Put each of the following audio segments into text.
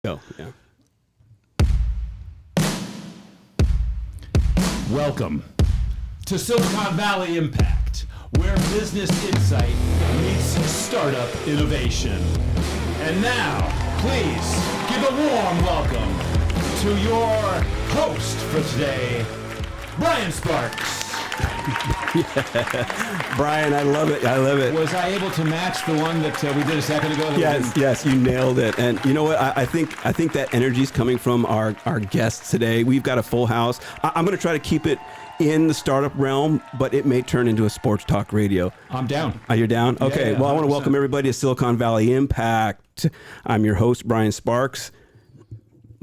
Go. Yeah. Welcome to Silicon Valley Impact, where business insight meets startup innovation. And now, please give a warm welcome to your host for today, Brian Sparks. Yeah. Brian, I love it. I love it. Was I able to match the one that we did a second ago? Yes, you nailed it. And you know what? I think that energy is coming from our guests today. We've got a full house. I'm going to try to keep it in the startup realm, but it may turn into a sports talk radio. I'm down. You're down? Okay. Yeah, well, I want to welcome everybody to Silicon Valley Impact. I'm your host, Brian Sparks.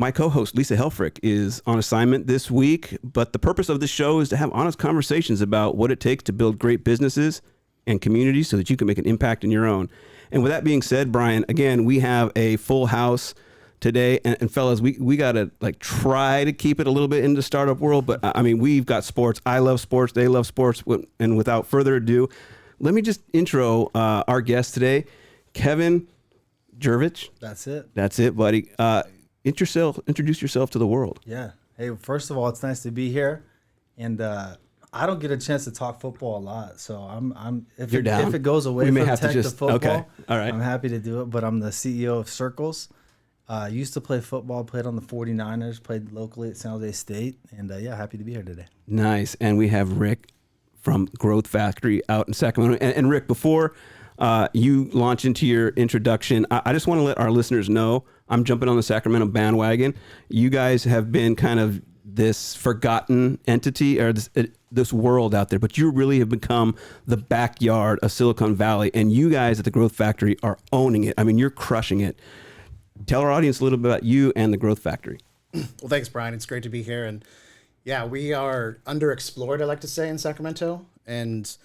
My co-host, Lisa Helfrich, is on assignment this week, but the purpose of this show is to have honest conversations about what it takes to build great businesses and communities so that you can make an impact in your own. And with that being said, Brian, again, we have a full house today. And fellas, we got to try to keep it a little bit in the startup world, but I mean, we've got sports. I love sports. They love sports. And without further ado, let me just intro our guest today, Kevin Jurovich. That's it, buddy. Introduce yourself to the world. Yeah. Hey, first of all, it's nice to be here, and I don't get a chance to talk football a lot, so if it goes away from tech to football, okay. All right. I'm happy to do it. But I'm the CEO of Circles. Used to play football, played on the 49ers, played locally at San Jose State, and happy to be here today. Nice. And we have Rick from Growth Factory out in Sacramento. And Rick, before you launch into your introduction, I just want to let our listeners know I'm jumping on the Sacramento bandwagon. You guys have been kind of this forgotten entity or this world out there, but you really have become the backyard of Silicon Valley, and you guys at the Growth Factory are owning it. I mean, you're crushing it. Tell our audience a little bit about you and the Growth Factory. Well, thanks, Brian. It's great to be here. And yeah, we are underexplored, I like to say, in Sacramento, and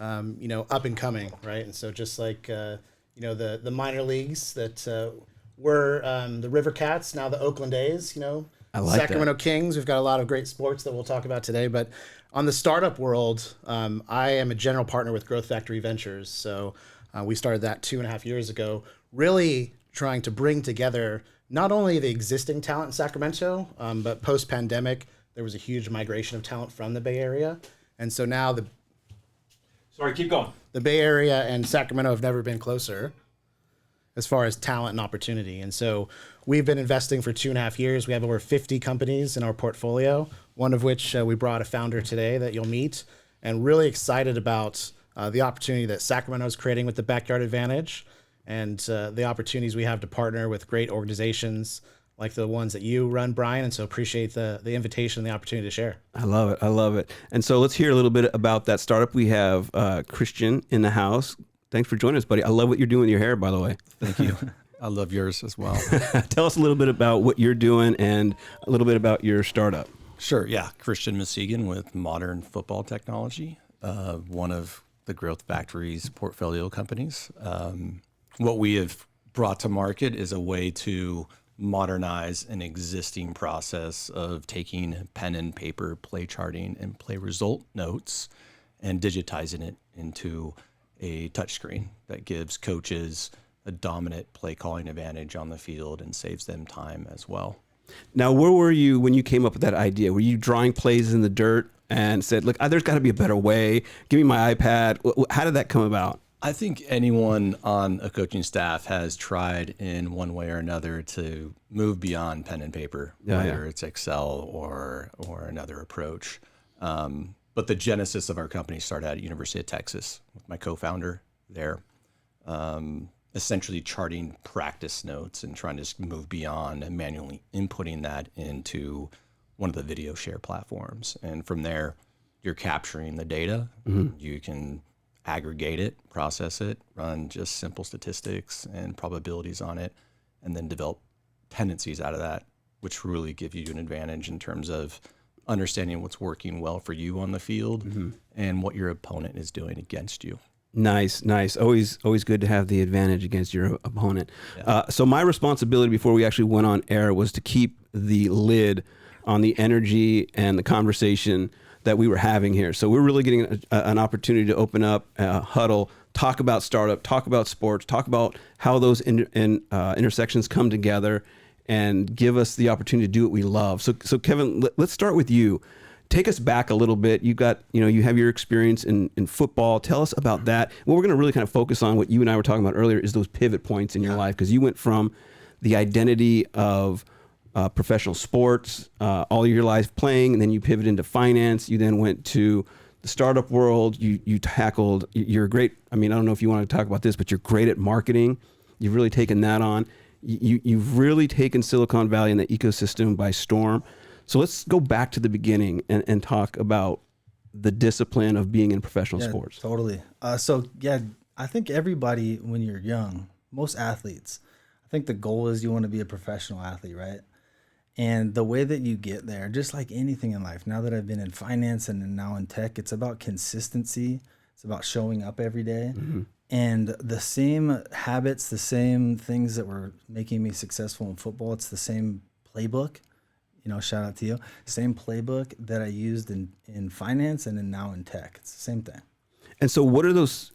up and coming, right? And so just like, the minor leagues that were the River Cats, now the Oakland A's, I like Sacramento that. Kings. We've got a lot of great sports that we'll talk about today. But on the startup world, I am a general partner with Growth Factory Ventures. So we started that 2.5 years ago, really trying to bring together not only the existing talent in Sacramento, but post-pandemic, there was a huge migration of talent from the Bay Area. And so now Sorry, keep going. the Bay Area and Sacramento have never been closer as far as talent and opportunity. And so we've been investing for 2.5 years. We have over 50 companies in our portfolio, one of which we brought a founder today that you'll meet, and really excited about the opportunity that Sacramento is creating with the Backyard Advantage, and the opportunities we have to partner with great organizations like the ones that you run, Brian. And so appreciate the invitation and the opportunity to share. I love it. And so let's hear a little bit about that startup. We have Christian in the house. Thanks for joining us, buddy. I love what you're doing with your hair, by the way. Thank you. I love yours as well. Tell us a little bit about what you're doing and a little bit about your startup. Sure. Yeah. Christian Masegian with Modern Football Technology, one of the Growth Factory's portfolio companies. What we have brought to market is a way to modernize an existing process of taking pen and paper play charting and play result notes and digitizing it into a touchscreen that gives coaches a dominant play calling advantage on the field and saves them time as well. Now, where were you when you came up with that idea? Were you drawing plays in the dirt and said, look, there's got to be a better way. Give me my iPad. How did that come about? I think anyone on a coaching staff has tried in one way or another to move beyond pen and paper, whether it's Excel or another approach. But the genesis of our company started at University of Texas with my co-founder there, essentially charting practice notes and trying to move beyond and manually inputting that into one of the video share platforms. And from there, you're capturing the data. Mm-hmm. You can aggregate it, process it, run just simple statistics and probabilities on it, and then develop tendencies out of that, which really give you an advantage in terms of understanding what's working well for you on the field mm-hmm. and what your opponent is doing against you. Nice. Always good to have the advantage against your opponent. Yeah. So my responsibility before we actually went on air was to keep the lid on the energy and the conversation that we were having here. So we're really getting an opportunity to open up a huddle, talk about startup, talk about sports, talk about how those intersections come together, and give us the opportunity to do what we love. So Kevin, let's start with you. Take us back a little bit. You have your experience in football. Tell us about that. What we're going to really kind of focus on, what you and I were talking about earlier, is those pivot points in your life, because you went from the identity of professional sports all your life playing, and then you pivoted into finance. You then went to the startup world. You tackled. You're great. I mean, I don't know if you want to talk about this, but you're great at marketing. You've really taken that on. You've really taken Silicon Valley and the ecosystem by storm. So let's go back to the beginning and talk about the discipline of being in professional sports. Totally. I think everybody, when you're young, most athletes, I think the goal is you want to be a professional athlete, right? And the way that you get there, just like anything in life, now that I've been in finance and now in tech, it's about consistency. It's about showing up every day. Mm-hmm. And the same habits, the same things that were making me successful in football, it's the same playbook. Shout out to you. Same playbook that I used in finance and now in tech. It's the same thing. And so what are those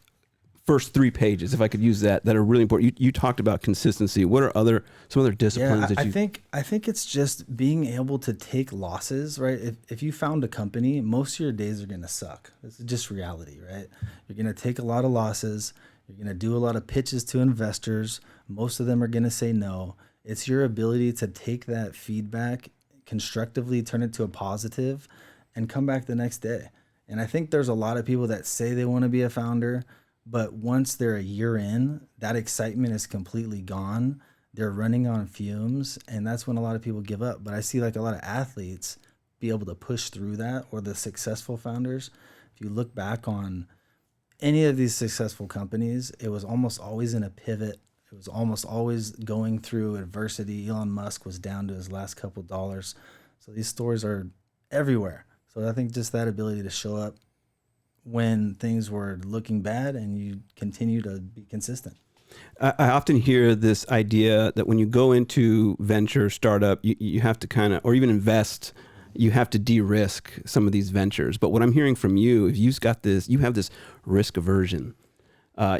first 3 pages, if I could use that are really important? You talked about consistency. What are some other disciplines that you... I think it's just being able to take losses, right? If you found a company, most of your days are going to suck. This is just reality, right? You're going to take a lot of losses. You're going to do a lot of pitches to investors. Most of them are going to say no. It's your ability to take that feedback constructively, turn it to a positive, and come back the next day. And I think there's a lot of people that say they want to be a founder, but once they're a year in, that excitement is completely gone. They're running on fumes, and that's when a lot of people give up. But I see like a lot of athletes be able to push through that, or the successful founders. If you look back on any of these successful companies, it was almost always in a pivot. It was almost always going through adversity. Elon Musk was down to his last couple dollars. So these stories are everywhere. So I think just that ability to show up when things were looking bad and you continue to be consistent. I often hear this idea that when you go into venture startup, you have to kind of, or even invest, you have to de-risk some of these ventures. But what I'm hearing from you is you have this risk aversion.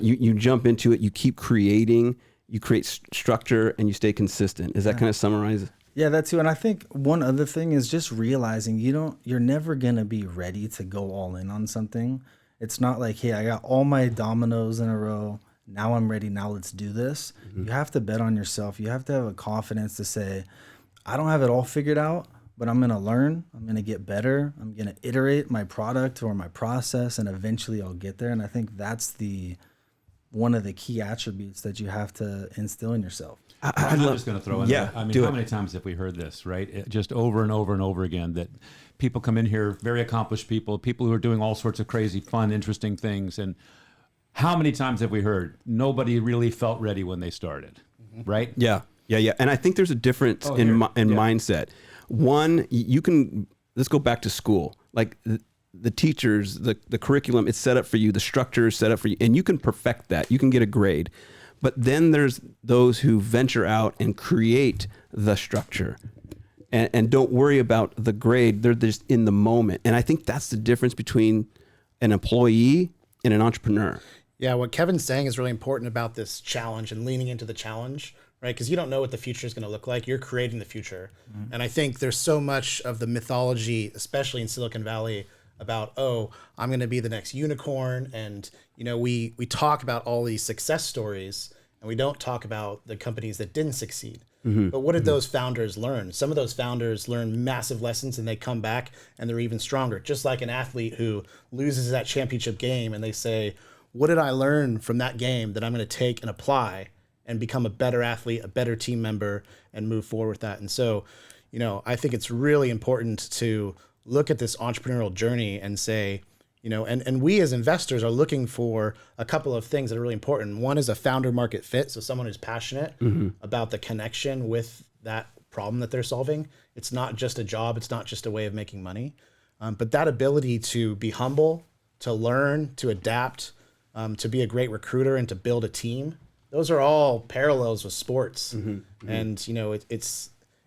You jump into it, you keep creating, you create structure, and you stay consistent. Is that kind of summarize it? Yeah, that too. And I think one other thing is just realizing you're never going to be ready to go all in on something. It's not like, hey, I got all my dominoes in a row. Now I'm ready. Now let's do this. Mm-hmm. You have to bet on yourself. You have to have a confidence to say, I don't have it all figured out, but I'm going to learn. I'm going to get better. I'm going to iterate my product or my process, and eventually I'll get there. And I think that's one of the key attributes that you have to instill in yourself. I'm just going to throw in there. I mean, how many times have we heard this, right? Just over and over and over again, that people come in here, very accomplished people who are doing all sorts of crazy, fun, interesting things. And how many times have we heard nobody really felt ready when they started, right? Yeah. And I think there's a difference in mindset. One, let's go back to school. Like the teachers, the curriculum, it's set up for you. The structure is set up for you, and you can perfect that. You can get a grade. But then there's those who venture out and create the structure and don't worry about the grade. They're just in the moment. And I think that's the difference between an employee and an entrepreneur. Yeah, what Kevin's saying is really important about this challenge and leaning into the challenge, right? Because you don't know what the future is going to look like. You're creating the future. Mm-hmm. And I think there's so much of the mythology, especially in Silicon Valley, about, I'm going to be the next unicorn. And, we talk about all these success stories, and we don't talk about the companies that didn't succeed. Mm-hmm. But what did those founders learn? Some of those founders learn massive lessons, and they come back and they're even stronger. Just like an athlete who loses that championship game and they say, what did I learn from that game that I'm going to take and apply and become a better athlete, a better team member, and move forward with that? And so, I think it's really important to look at this entrepreneurial journey and say, and we as investors are looking for a couple of things that are really important. One is a founder market fit. So someone who's passionate about the connection with that problem that they're solving. It's not just a job. It's not just a way of making money. But that ability to be humble, to learn, to adapt, to be a great recruiter, and to build a team. Those are all parallels with sports. Mm-hmm. And,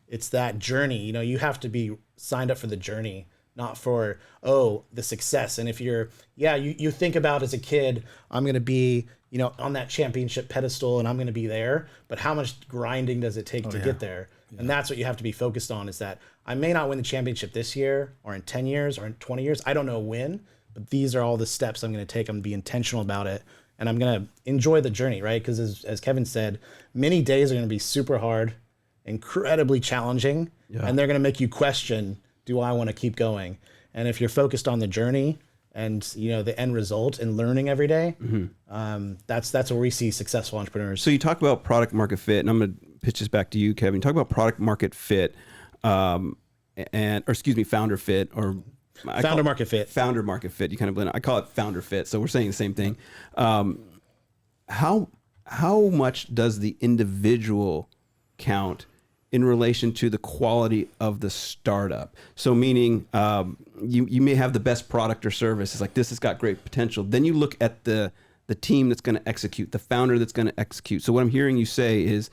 it's that journey. You have to be signed up for the journey, not for, the success. And if you're, you think about as a kid, I'm going to be, on that championship pedestal and I'm going to be there, but how much grinding does it take to get there? And that's what you have to be focused on, is that I may not win the championship this year or in 10 years or in 20 years. I don't know when, but these are all the steps I'm going to take. I'm going to be intentional about it, and I'm going to enjoy the journey, right? Because as Kevin said, many days are going to be super hard, incredibly challenging, and they're going to make you question, do I want to keep going? And if you're focused on the journey and the end result and learning every day, that's where we see successful entrepreneurs. So you talk about product market fit, and I'm going to pitch this back to you, Kevin. Talk about product market fit, founder fit, or founder market fit. Founder market fit. You kind of blend. I call it founder fit. So we're saying the same thing. How much does the individual count in relation to the quality of the startup? So meaning you may have the best product or service. It's like, this has got great potential. Then you look at the team that's going to execute, the founder that's going to execute. So what I'm hearing you say is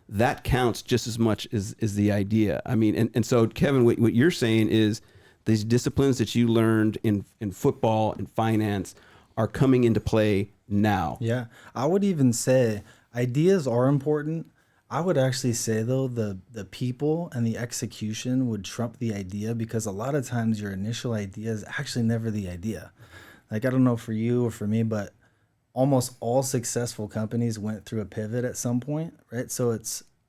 that counts just as much as the idea. I mean, and so Kevin, what you're saying is these disciplines that you learned in football and finance are coming into play now. Yeah. I would even say ideas are important. I would actually say, though, the people and the execution would trump the idea, because a lot of times your initial idea is actually never the idea. Like, I don't know for you or for me, but almost all successful companies went through a pivot at some point, right? So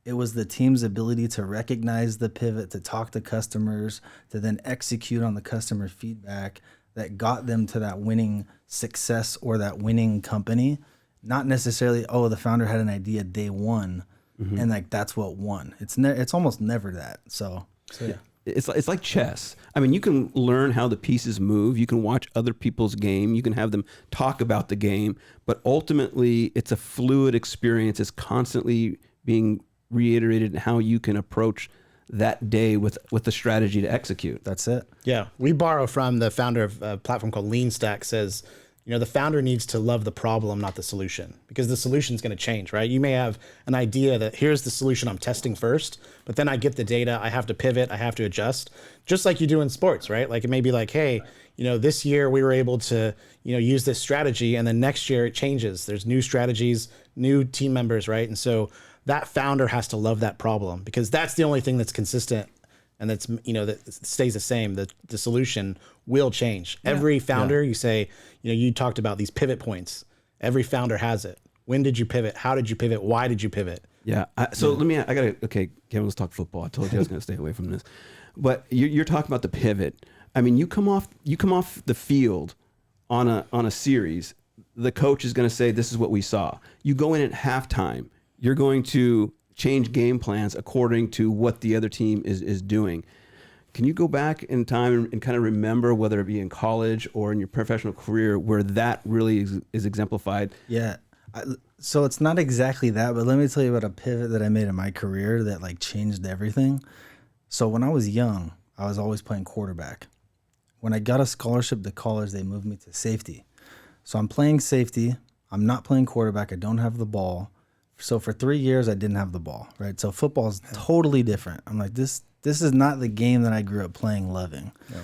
it was the team's ability to recognize the pivot, to talk to customers, to then execute on the customer feedback that got them to that winning success or that winning company. Not necessarily, the founder had an idea day one, and like that's what won. It's almost never that. So yeah. It's like chess. I mean, you can learn how the pieces move. You can watch other people's game. You can have them talk about the game. But ultimately, it's a fluid experience. It's constantly being reiterated in how you can approach that day with the strategy to execute. That's it. Yeah. We borrow from the founder of a platform called LeanStack, says, the founder needs to love the problem, not the solution, because the solution is going to change, right? You may have an idea that here's the solution I'm testing first, but then I get the data, I have to pivot, I have to adjust, just like you do in sports, right? Like it may be like, hey, this year we were able to, use this strategy, and then next year it changes. There's new strategies, new team members, right? And so that founder has to love that problem, because that's the only thing that's consistent and that's, that stays the same. The solution will change. Yeah. Every founder, you say, you talked about these pivot points. Every founder has it. When did you pivot? How did you pivot? Why did you pivot? Yeah. Okay, Kevin, let's talk football. I told you I was going to stay away from this, but you're talking about the pivot. I mean, you come off the field on a series. The coach is going to say, this is what we saw. You go in at halftime. You're going to change game plans according to what the other team is doing. Can you go back in time and kind of remember, whether it be in college or in your professional career, where that really is exemplified? Yeah. So it's not exactly that, but let me tell you about a pivot that I made in my career that like changed everything. So when I was young, I was always playing quarterback. When I got a scholarship to college, they moved me to safety. So I'm playing safety. I'm not playing quarterback. I don't have the ball. So for 3 years, I didn't have the ball, right? So football is totally different. I'm like, this is not the game that I grew up playing, loving. Yeah.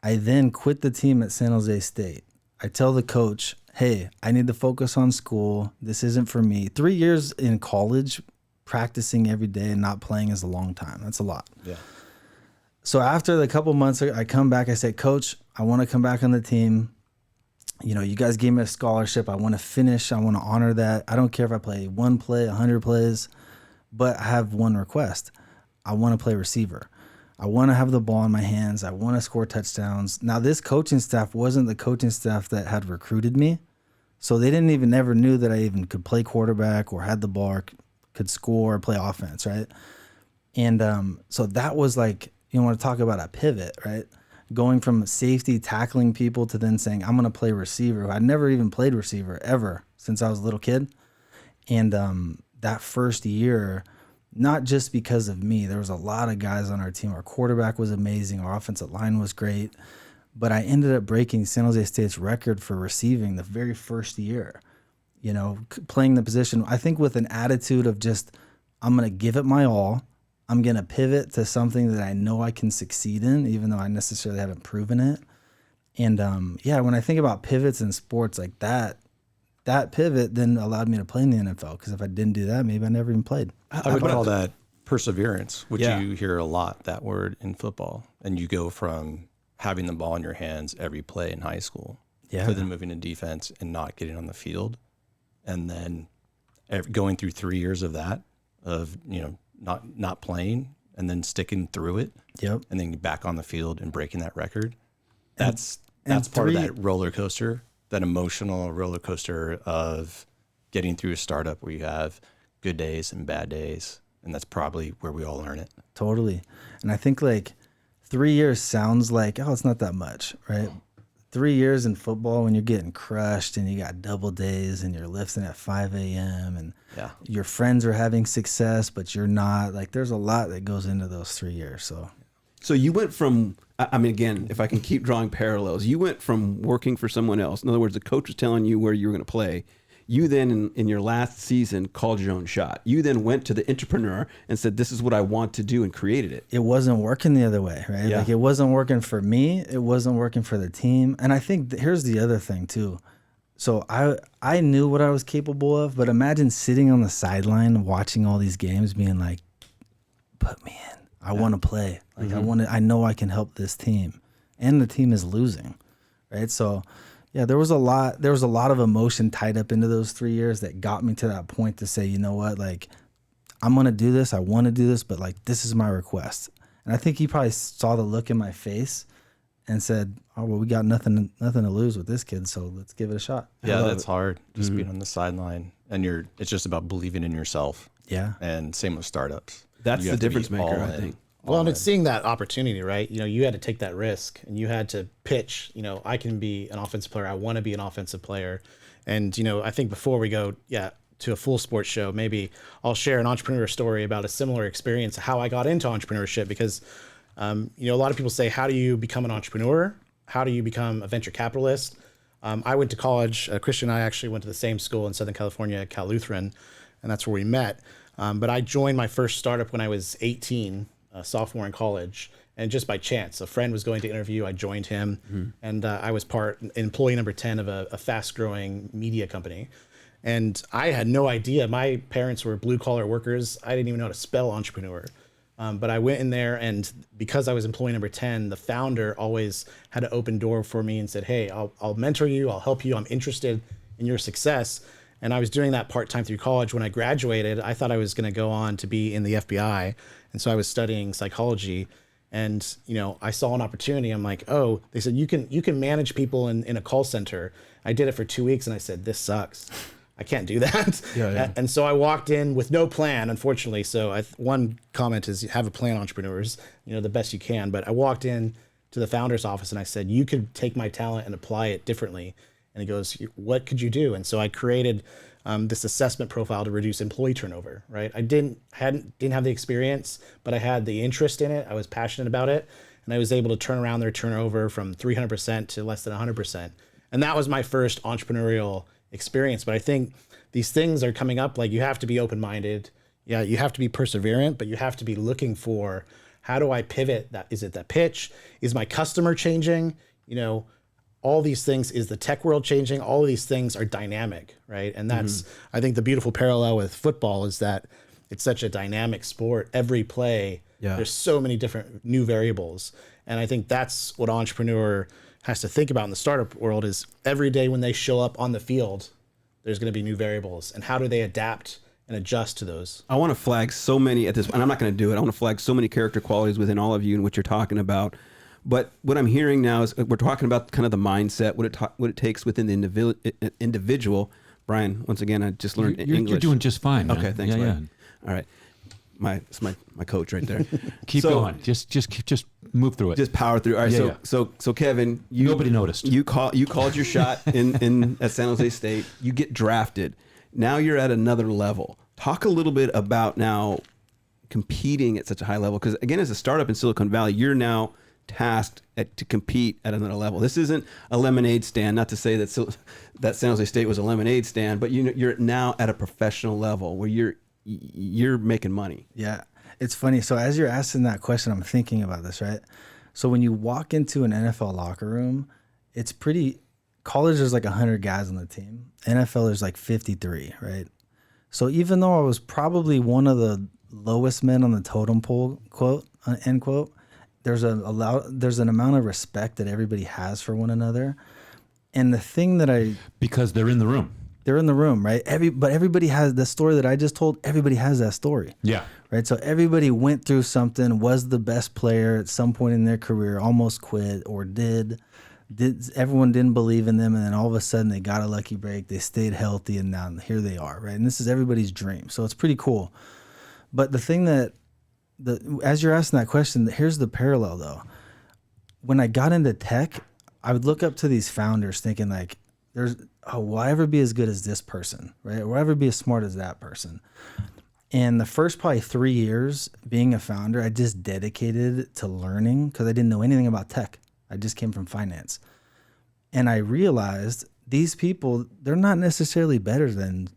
I then quit the team at San Jose State. I tell the coach, hey, I need to focus on school. This isn't for me. 3 years in college, practicing every day and not playing is a long time. That's a lot. Yeah. So after the couple months, I come back. I say, Coach, I want to come back on the team. You guys gave me a scholarship. I want to finish. I want to honor that. I don't care if I play 1 play, 100 plays, but I have one request. I want to play receiver. I want to have the ball in my hands. I want to score touchdowns. Now, this coaching staff wasn't the coaching staff that had recruited me. So they never knew that I even could play quarterback or had the ball, or could score or play offense, right? And so that was like, want to talk about a pivot, right? Going from safety, tackling people, to then saying, I'm going to play receiver. I'd never even played receiver ever since I was a little kid. And that first year, not just because of me, there was a lot of guys on our team. Our quarterback was amazing. Our offensive line was great. But I ended up breaking San Jose State's record for receiving the very first year, playing the position, I think with an attitude of just, I'm going to give it my all. I'm going to pivot to something that I know I can succeed in, even though I necessarily haven't proven it. And when I think about pivots in sports like that pivot then allowed me to play in the NFL, because if I didn't do that, maybe I never even played. I would call that perseverance, which Yeah. you hear a lot, that word in football. And you go from having the ball in your hands every play in high school to then moving to defense and not getting on the field. And then going through 3 years of that, of, not playing and then sticking through it. Yep. And then back on the field and breaking that record. That's part of that roller coaster, that emotional roller coaster of getting through a startup where you have good days and bad days. And that's probably where we all learn it. Totally. And I think like 3 years sounds like, oh, it's not that much, right? 3 years in football when you're getting crushed and you got double days and you're lifting at 5 a.m. and your friends are having success, but you're not. Like there's a lot that goes into those 3 years. So you went from, I mean, again, if I can keep drawing parallels, you went from working for someone else. In other words, the coach was telling you where you were going to play. You then, in your last season, called your own shot. You then went to the entrepreneur and said, this is what I want to do, and created it. It wasn't working the other way, right? Yeah. Like it wasn't working for me. It wasn't working for the team. And I think here's the other thing too. So I knew what I was capable of, but imagine sitting on the sideline watching all these games being like, put me in. I want to play. Like I know I can help this team. And the team is losing, right? So yeah, there was a lot of emotion tied up into those 3 years that got me to that point to say, you know what, like I'm going to do this. I want to do this, but like, this is my request. And I think he probably saw the look in my face and said, oh, well, we got nothing to lose with this kid. So let's give it a shot. Yeah, that's hard. Just being on the sideline and it's just about believing in yourself. Yeah. And same with startups. That's You the have to be difference maker, all I in. think. Well, and it's seeing that opportunity, right? You had to take that risk and you had to pitch, I can be an offensive player. I want to be an offensive player. And, I think before we go, to a full sports show, maybe I'll share an entrepreneur story about a similar experience, how I got into entrepreneurship, because, a lot of people say, how do you become an entrepreneur? How do you become a venture capitalist? I went to college. Christian and I actually went to the same school in Southern California, Cal Lutheran, and that's where we met. But I joined my first startup when I was 18, a sophomore in college, and just by chance, a friend was going to interview. I joined him, and I was employee number 10 of a fast-growing media company. And I had no idea. My parents were blue-collar workers. I didn't even know how to spell entrepreneur. But I went in there, and because I was employee number 10, the founder always had an open door for me and said, hey, I'll mentor you. I'll help you. I'm interested in your success. And I was doing that part-time through college. When I graduated, I thought I was going to go on to be in the FBI. And so I was studying psychology, and, I saw an opportunity. I'm like, oh, they said, you can manage people in a call center. I did it for 2 weeks and I said, this sucks. I can't do that. Yeah. And so I walked in with no plan, unfortunately. So one comment is have a plan, entrepreneurs, the best you can. But I walked in to the founder's office and I said, you could take my talent and apply it differently. And he goes, what could you do? And so I created this assessment profile to reduce employee turnover, right? I didn't have the experience, but I had the interest in it. I was passionate about it. And I was able to turn around their turnover from 300% to less than 100%. And that was my first entrepreneurial experience. But I think these things are coming up, like you have to be open-minded. Yeah, you have to be perseverant, but you have to be looking for, how do I pivot? Is it that pitch? Is my customer changing? All these things, is the tech world changing? All of these things are dynamic, right? And that's, I think the beautiful parallel with football is that it's such a dynamic sport. Every play, there's so many different new variables. And I think that's what entrepreneur has to think about in the startup world, is every day when they show up on the field, there's going to be new variables. And how do they adapt and adjust to those? I want to flag so many at this, and I'm not going to do it. I want to flag so many character qualities within all of you and what you're talking about. But what I'm hearing now is we're talking about kind of the mindset, what it takes within the individual. Brian, once again, I just learned English. You're doing just fine, man. Okay, thanks. Yeah. All right, it's my coach right there. Keep going. Just move through it. Just power through. All right. So Kevin, nobody noticed. You called your shot in at San Jose State. You get drafted. Now you're at another level. Talk a little bit about now competing at such a high level, because again, as a startup in Silicon Valley, you're now tasked to compete at another level. This isn't a lemonade stand. Not to say that San Jose State was a lemonade stand, but you're now at a professional level where you're making money. Yeah, it's funny. So as you're asking that question, I'm thinking about this, right? So when you walk into an NFL locker room, it's pretty. College there's like 100 guys on the team. NFL there's like 53, right? So even though I was probably one of the lowest men on the totem pole, quote, end quote, there's an amount of respect that everybody has for one another. And the thing that because they're in the room. They're in the room, right? But everybody has the story that I just told. Everybody has that story. Yeah. Right. So everybody went through something, was the best player at some point in their career, almost quit or did everyone didn't believe in them. And then all of a sudden they got a lucky break. They stayed healthy and now here they are. Right. And this is everybody's dream. So it's pretty cool. But the thing as you're asking that question, here's the parallel though. When I got into tech, I would look up to these founders thinking like, will I ever be as good as this person, right? Will I ever be as smart as that person? And the first probably 3 years being a founder, I just dedicated to learning because I didn't know anything about tech. I just came from finance. And I realized these people, they're not necessarily better than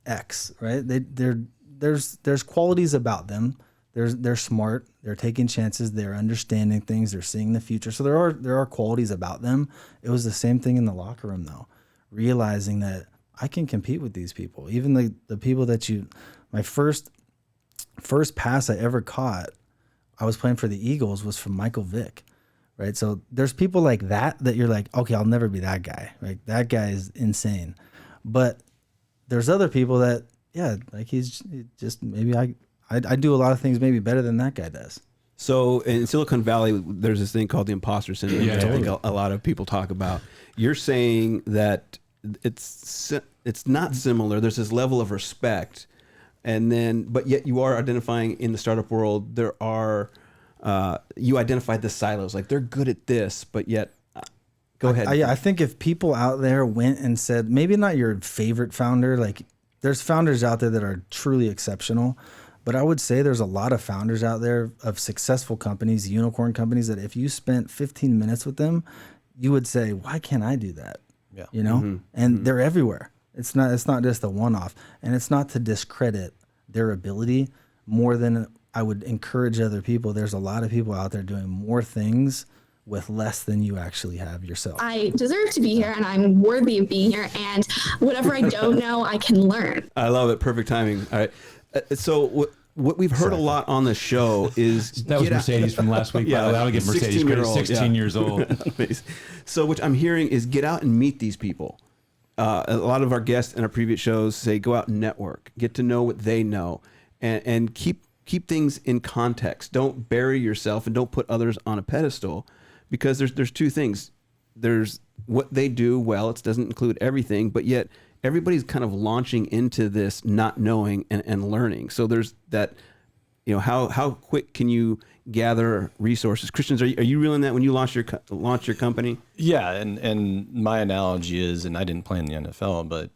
X, right? There's qualities about them. They're smart. They're taking chances. They're understanding things. They're seeing the future. So there are qualities about them. It was the same thing in the locker room though. Realizing that I can compete with these people. Even the people that my first pass I ever caught, I was playing for the Eagles, was from Michael Vick, right? So there's people like that you're like, okay, I'll never be that guy. Like that guy is insane. But there's other people that, yeah, like he's just maybe I do a lot of things maybe better than that guy does. So in Silicon Valley, there's this thing called the imposter syndrome that I think a lot of people talk about. You're saying that it's not similar. There's this level of respect, but yet you are identifying in the startup world. There are you identified the silos, like they're good at this, but yet. Go ahead. I think if people out there went and said, maybe not your favorite founder, like there's founders out there that are truly exceptional, but I would say there's a lot of founders out there of successful companies, unicorn companies, that if you spent 15 minutes with them, you would say, why can't I do that? Yeah. You know, and they're everywhere. It's not just a one-off, and it's not to discredit their ability more than I would encourage other people. There's a lot of people out there doing more things with less than you actually have yourself. I deserve to be here and I'm worthy of being here, and whatever I don't know, I can learn. I love it. Perfect timing. All right. So what we've heard a lot on the show is that was Mercedes from last week. Yeah, I would give Mercedes credit. 16 years old. So what I'm hearing is get out and meet these people. A lot of our guests in our previous shows say go out and network, get to know what they know, and keep things in context. Don't bury yourself and don't put others on a pedestal, because there's two things. There's what they do well. It doesn't include everything, but yet everybody's kind of launching into this not knowing and learning. So there's that, how quick can you gather resources? Christians, are you reeling that when you launch your company? Yeah, and my analogy is, and I didn't play in the NFL, but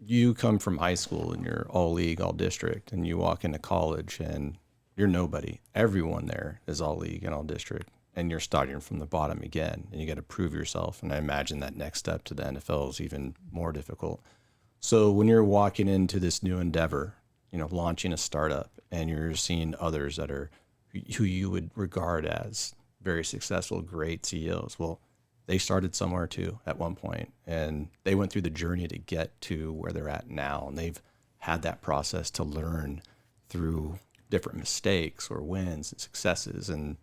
you come from high school and you're all league, all district, and you walk into college and you're nobody. Everyone there is all league and all district, and you're starting from the bottom again, and you got to prove yourself. And I imagine that next step to the NFL is even more difficult. So when you're walking into this new endeavor, launching a startup, and you're seeing others that are who you would regard as very successful, great CEOs. Well, they started somewhere too at one point, and they went through the journey to get to where they're at now. And they've had that process to learn through different mistakes or wins and successes. And,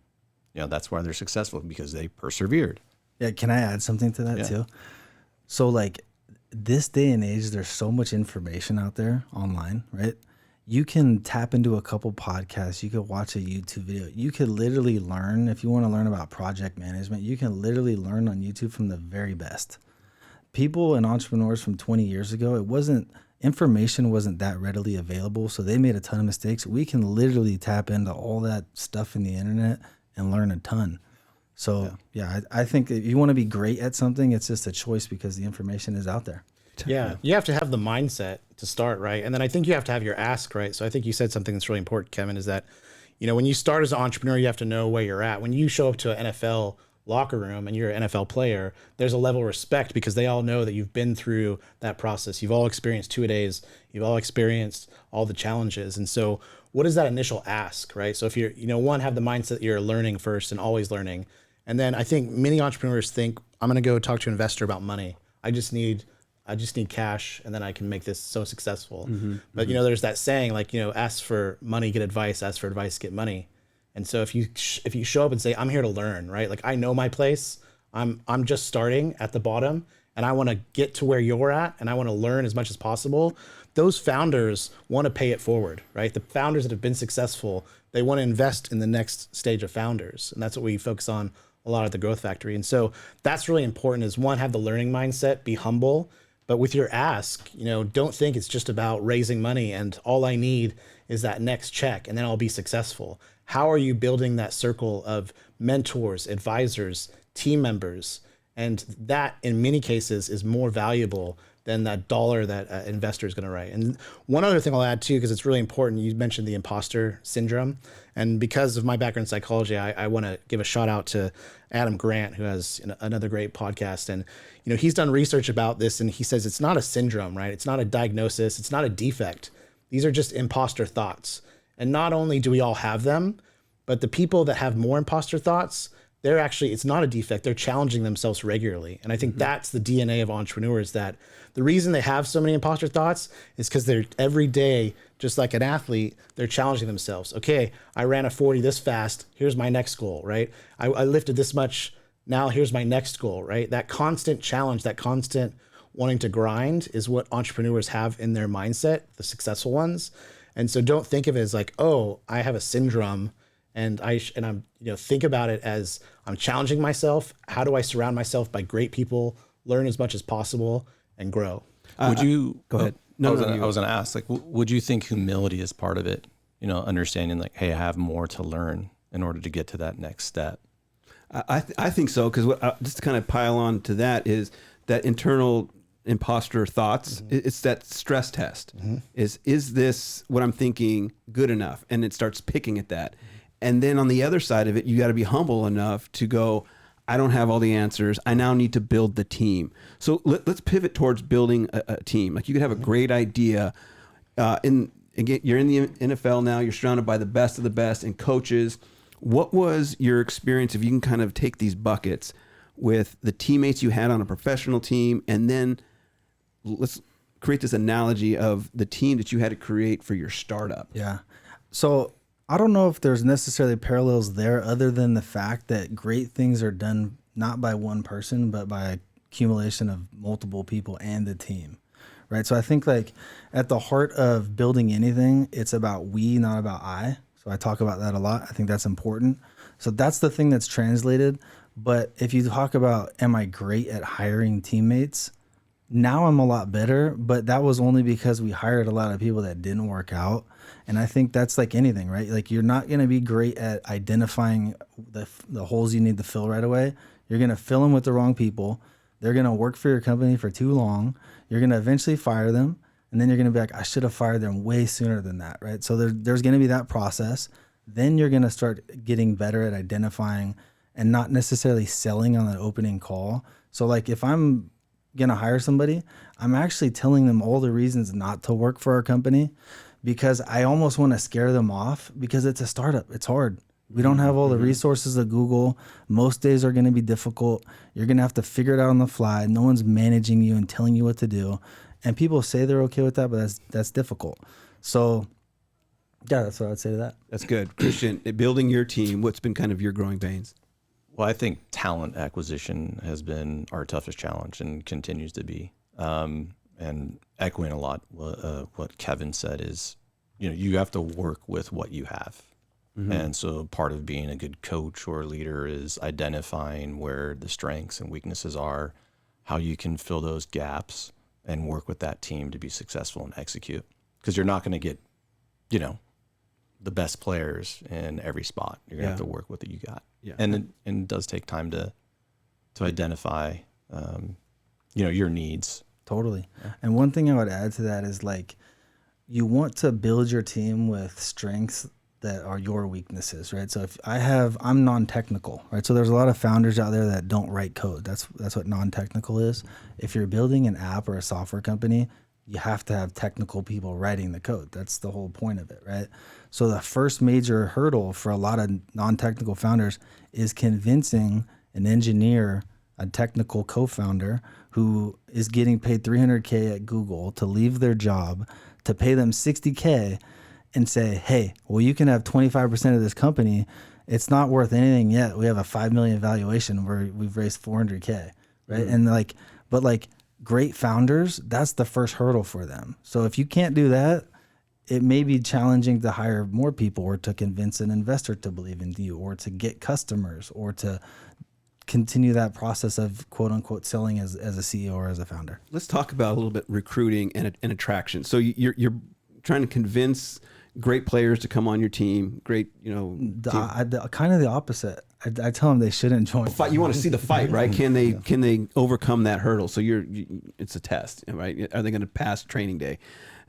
that's why they're successful, because they persevered. Yeah. Can I add something to that too? So like this day and age, there's so much information out there online, right? You can tap into a couple podcasts. You could watch a YouTube video. You could literally learn, if you want to learn about project management, you can literally learn on YouTube from the very best. People and entrepreneurs from 20 years ago, information wasn't that readily available. So they made a ton of mistakes. We can literally tap into all that stuff in the internet and learn a ton. So I think if you want to be great at something, it's just a choice because the information is out there. Yeah, you have to have the mindset to start, right? And then I think you have to have your ask, right? So I think you said something that's really important, Kevin, is that, when you start as an entrepreneur, you have to know where you're at. When you show up to an NFL locker room and you're an NFL player, there's a level of respect because they all know that you've been through that process. You've all experienced 2-a-days. You've all experienced all the challenges. And so what is that initial ask, right? So if you're, one, have the mindset that you're learning first and always learning. And then I think many entrepreneurs think, I'm going to go talk to an investor about money. I just need I just need cash, and then I can make this so successful. But there's that saying, like, ask for money, get advice. Ask for advice, get money. And so if you show up and say, I'm here to learn, right? Like, I know my place. I'm just starting at the bottom, and I want to get to where you're at, and I want to learn as much as possible. Those founders want to pay it forward, right? The founders that have been successful, they want to invest in the next stage of founders, and that's what we focus on a lot at the Growth Factory. And so that's really important, is one, have the learning mindset, be humble. But with your ask, don't think it's just about raising money and all I need is that next check and then I'll be successful. How are you building that circle of mentors, advisors, team members? And that, in many cases, is more valuable than that dollar that an investor is going to write. And one other thing I'll add too, because it's really important, you mentioned the imposter syndrome. And because of my background in psychology, I want to give a shout out to Adam Grant, who has another great podcast. And, he's done research about this, and he says it's not a syndrome, right? It's not a diagnosis. It's not a defect. These are just imposter thoughts. And not only do we all have them, but the people that have more imposter thoughts, it's not a defect. They're challenging themselves regularly. And I think that's the DNA of entrepreneurs, that the reason they have so many imposter thoughts is because they're every day, just like an athlete, they're challenging themselves. Okay, I ran a 40 this fast. Here's my next goal, right? I lifted this much. Now here's my next goal, right? That constant challenge, that constant wanting to grind is what entrepreneurs have in their mindset, the successful ones. And so don't think of it as like, oh, I have a syndrome. And I'm think about it as I'm challenging myself. How do I surround myself by great people, learn as much as possible, and grow? Would you go ahead? I was going to ask, like, would you think humility is part of it? Understanding like, hey, I have more to learn in order to get to that next step. I think so, because just to kind of pile on to that is that internal imposter thoughts. It's that stress test. Is this what I'm thinking good enough? And it starts picking at that. And then on the other side of it, you got to be humble enough to go, I don't have all the answers. I now need to build the team. So let's pivot towards building a team. Like, you could have a great idea. Again, you're in the NFL now. You're surrounded by the best of the best and coaches. What was your experience, if you can kind of take these buckets, with the teammates you had on a professional team, and then let's create this analogy of the team that you had to create for your startup? Yeah. So I don't know if there's necessarily parallels there, other than the fact that great things are done not by one person, but by accumulation of multiple people and the team, right? So I think, like, at the heart of building anything, it's about we, not about I. So I talk about that a lot. I think that's important. So that's the thing that's translated. But if you talk about, am I great at hiring teammates? Now I'm a lot better, but that was only because we hired a lot of people that didn't work out. And I think that's like anything, right? Like, you're not going to be great at identifying the holes you need to fill right away. You're going to fill them with the wrong people. They're going to work for your company for too long. You're going to eventually fire them. And then you're going to be like, I should have fired them way sooner than that, right? So there's going to be that process. Then you're going to start getting better at identifying and not necessarily selling on an opening call. So, like, if I'm going to hire somebody, I'm actually telling them all the reasons not to work for our company, because I almost want to scare them off, because it's a startup. It's hard. We don't have all the resources of Google. Most days are going to be difficult. You're going to have to figure it out on the fly. No one's managing you and telling you what to do. And people say they're okay with that, but that's difficult. So, yeah, that's what I'd say to that. That's good. Christian, building your team, what's been kind of your growing pains? Well, I think talent acquisition has been our toughest challenge and continues to be. And echoing a lot what Kevin said is, you have to work with what you have. And so part of being a good coach or leader is identifying where the strengths and weaknesses are, how you can fill those gaps, and work with that team to be successful and execute. Because you're not going to get, the best players in every spot. You're going to have to work with what you got. Yeah. And it does take time to identify, your needs. Totally. Yeah. And one thing I would add to that is, like, you want to build your team with strengths that are your weaknesses, right? So if I'm non-technical, right? So there's a lot of founders out there that don't write code. That's what non-technical is. If you're building an app or a software company, you have to have technical people writing the code. That's the whole point of it, right? So the first major hurdle for a lot of non-technical founders is convincing an engineer a technical co-founder who is getting paid $300K at Google to leave their job to pay them $60K and say, hey, well, you can have 25% of this company. It's not worth anything yet. We have a 5 million valuation where we've raised 400K, right? And but great founders, that's the first hurdle for them. So if you can't do that, it may be challenging to hire more people or to convince an investor to believe in you or to get customers or to continue that process of quote unquote selling as a CEO or as a founder. Let's talk about a little bit recruiting and attraction. So you're trying to convince great players to come on your team. Great, Kind of the opposite. I tell them they shouldn't join. You want to see the fight, right? Can they overcome that hurdle? So it's a test, right? Are they going to pass training day?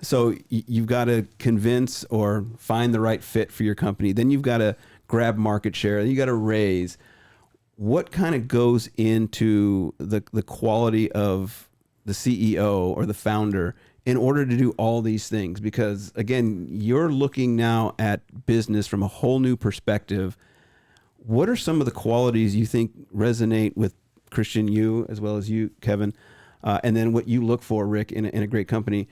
So you've got to convince or find the right fit for your company. Then you've got to grab market share. Then you got to raise. What kind of goes into the quality of the CEO or the founder in order to do all these things? Because again, you're looking now at business from a whole new perspective. What are some of the qualities you think resonate with Christian, you, as well as you, Kevin, and then what you look for, Rick, in a great company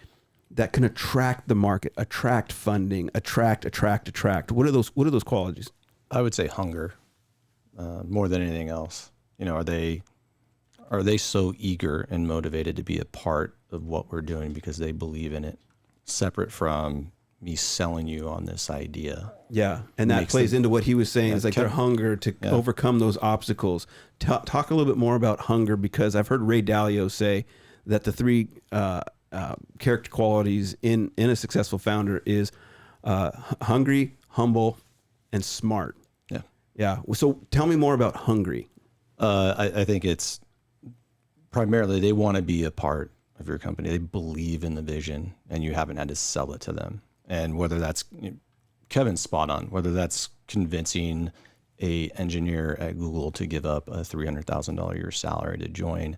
that can attract the market, attract funding, attract? What are those qualities? I would say hunger, more than anything else. Are they so eager and motivated to be a part of what we're doing because they believe in it, separate from me selling you on this idea? Yeah, and that plays into what he was saying. It's like their hunger to overcome those obstacles. Talk a little bit more about hunger, because I've heard Ray Dalio say that the three character qualities in a successful founder is hungry, humble, and smart. Yeah. So tell me more about hungry. I think it's primarily they want to be a part of your company. They believe in the vision, and you haven't had to sell it to them. And whether that's Kevin's spot on, whether that's convincing a engineer at Google to give up a $300,000 a year salary to join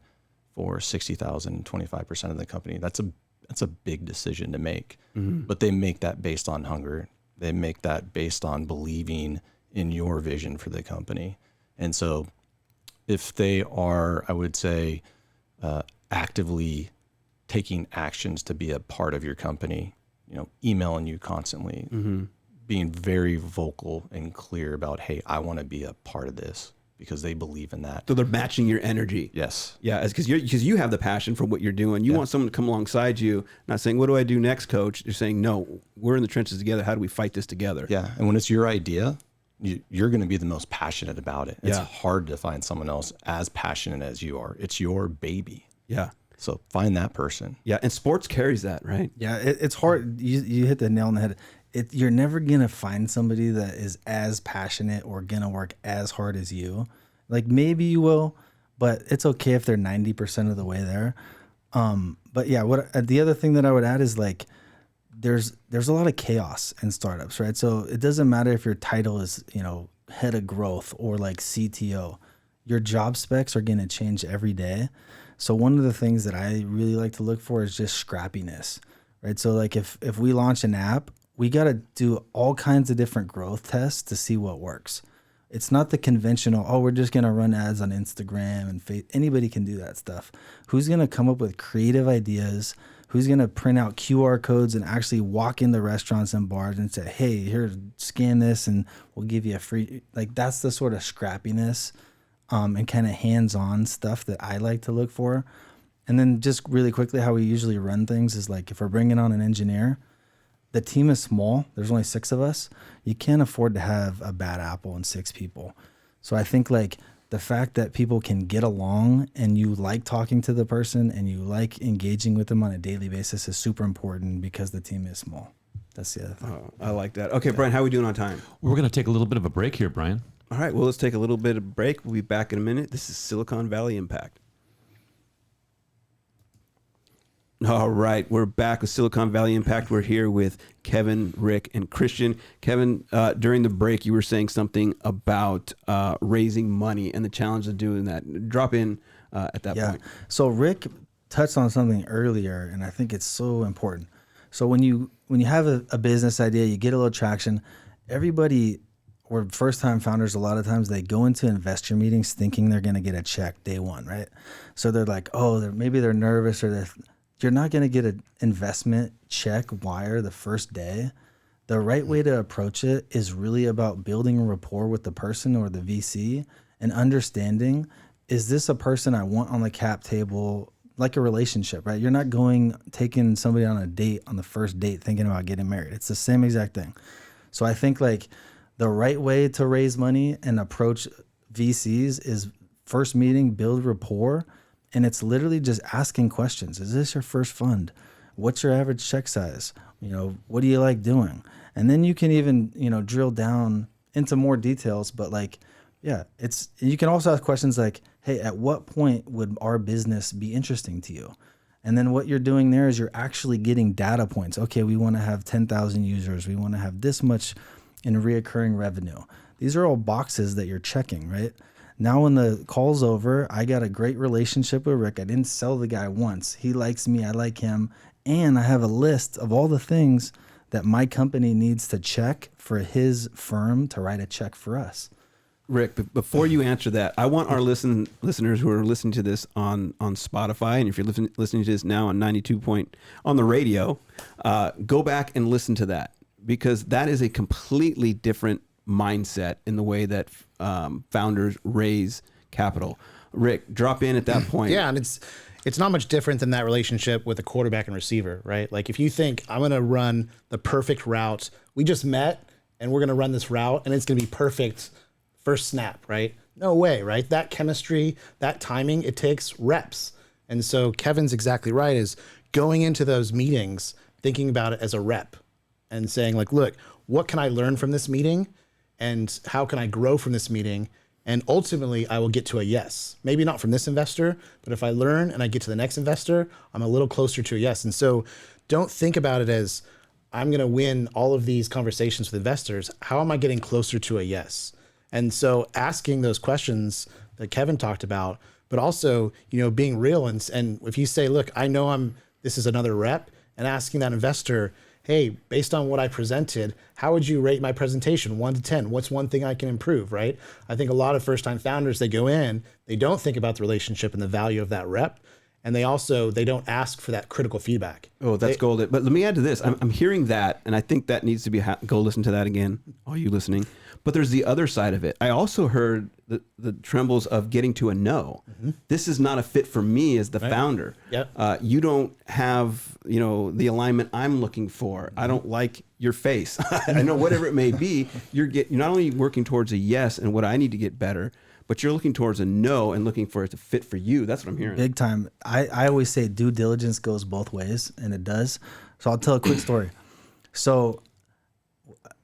for $60,000, 25% of the company, that's a big decision to make. Mm-hmm. But they make that based on hunger. They make that based on believing in your vision for the company. And so if they are, I would say, actively taking actions to be a part of your company, emailing you constantly, mm-hmm. being very vocal and clear about, hey, I want to be a part of this, because they believe in that. So they're matching your energy. Yes. Yeah, because you have the passion for what you're doing. You want someone to come alongside you, not saying, what do I do next, coach? You're saying, no, we're in the trenches together. How do we fight this together? Yeah, and when it's your idea, you're going to be the most passionate about it. It's hard to find someone else as passionate as you are. It's your baby. Yeah. So find that person. Yeah, and sports carries that, right? Yeah, it's hard. You hit the nail on the head. You're never going to find somebody that is as passionate or going to work as hard as you. Like, maybe you will, but it's okay if they're 90% of the way there. But yeah, the other thing that I would add is, like, there's a lot of chaos in startups, right? So it doesn't matter if your title is, head of growth or like CTO. Your job specs are going to change every day. So one of the things that I really like to look for is just scrappiness, right? So like if we launch an app, we got to do all kinds of different growth tests to see what works. It's not the conventional, we're just going to run ads on Instagram and Facebook. Anybody can do that stuff. Who's going to come up with creative ideas? Who's going to print out QR codes and actually walk in the restaurants and bars and say, hey, here, scan this and we'll give you a free, like, that's the sort of scrappiness and kind of hands-on stuff that I like to look for. And then just really quickly, how we usually run things is, like, if we're bringing on an engineer, the team is small. There's only 6 of us. You can't afford to have a bad apple and 6 people. So I think, like, the fact that people can get along and you like talking to the person and you like engaging with them on a daily basis is super important, because the team is small. That's the other thing. I like that. Okay, Brian, how are we doing on time? We're going to take a little bit of a break here, Brian. All right, well, let's take a little bit of a break. We'll be back in a minute. This is Silicon Valley Impact. All right, we're back with Silicon Valley Impact. We're here with Kevin, Rick, and Christian. Kevin, during the break, you were saying something about raising money and the challenge of doing that. Drop in at that point. So Rick touched on something earlier, and I think it's so important. So when you have a business idea, you get a little traction, everybody or first time founders, a lot of times they go into investor meetings thinking they're going to get a check day one, right? So they're like, oh, maybe they're nervous, or you're not going to get an investment check wire the first day. The right way to approach it is really about building a rapport with the person or the VC and understanding, is this a person I want on the cap table, like a relationship, right? You're not taking somebody on a date on the first date thinking about getting married. It's the same exact thing. So I think like the right way to raise money and approach VCs is first meeting, build rapport. And it's literally just asking questions. Is this your first fund? What's your average check size? What do you like doing? And then you can even, drill down into more details. But like, yeah, you can also ask questions like, hey, at what point would our business be interesting to you? And then what you're doing there is you're actually getting data points. Okay, we want to have 10,000 users. We want to have this much in reoccurring revenue. These are all boxes that you're checking, right? Now when the call's over, I got a great relationship with Rick. I didn't sell the guy once. He likes me, I like him. And I have a list of all the things that my company needs to check for his firm to write a check for us. Rick, before you answer that, I want our listeners who are listening to this on Spotify, and if you're listening to this now on 92 on the radio, go back and listen to that, because that is a completely different mindset in the way that founders raise capital. Rick, drop in at that point. Yeah, and it's not much different than that relationship with a quarterback and receiver, right? Like if you think I'm going to run the perfect route, we just met and we're going to run this route and it's going to be perfect first snap, right? No way, right? That chemistry, that timing, it takes reps. And so Kevin's exactly right, is going into those meetings, thinking about it as a rep and saying like, look, what can I learn from this meeting? And how can I grow from this meeting? And ultimately I will get to a yes. Maybe not from this investor, but if I learn and I get to the next investor, I'm a little closer to a yes. And so don't think about it as I'm going to win all of these conversations with investors. How am I getting closer to a yes? And so asking those questions that Kevin talked about, but also, being real. And if you say, look, I know this is another rep, and asking that investor, hey, based on what I presented, how would you rate my presentation 1 to 10? What's one thing I can improve, right? I think a lot of first-time founders, they go in, they don't think about the relationship and the value of that rep. And they don't ask for that critical feedback. Oh, that's golden. But let me add to this. I'm hearing that, and I think that needs to be, go listen to that again, all you listening. But there's the other side of it. I also heard the trembles of getting to a no. Mm-hmm. This is not a fit for me as the founder. Yep. You don't have, the alignment I'm looking for. Mm-hmm. I don't like your face. I know whatever it may be. You're not only working towards a yes and what I need to get better, but you're looking towards a no and looking for it to fit for you. That's what I'm hearing. Big time. I always say due diligence goes both ways, and it does. So I'll tell a quick story. So